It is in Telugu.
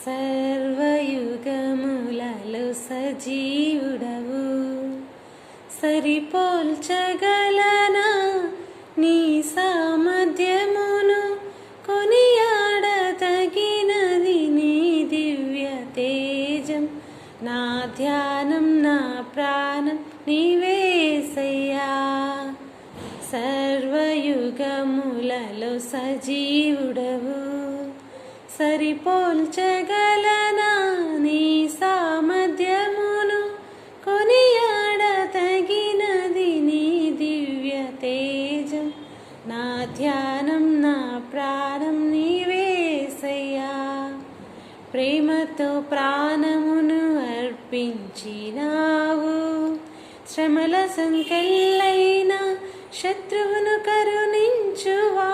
సర్వయుగములలో సజీవుడవు, సరిపోల్చగలనా నీ సామర్థ్యమును? కొనియాడతగినది నీ దివ్య తేజం. నా ధ్యానం నా ప్రాణం నీవేసయ్యా. సర్వయుగములలో సజీవుడవు, సరిపోల్చగలనా నీ సామర్థ్యమును? కొనియాడతగినది నీ దివ్య తేజం. నా ధ్యానం నా ప్రాణం నీవేసయ్యా. ప్రేమతో ప్రాణమును అర్పించినావు, శ్రమల సంకెళ్ళైన శత్రువును కరుణించువా.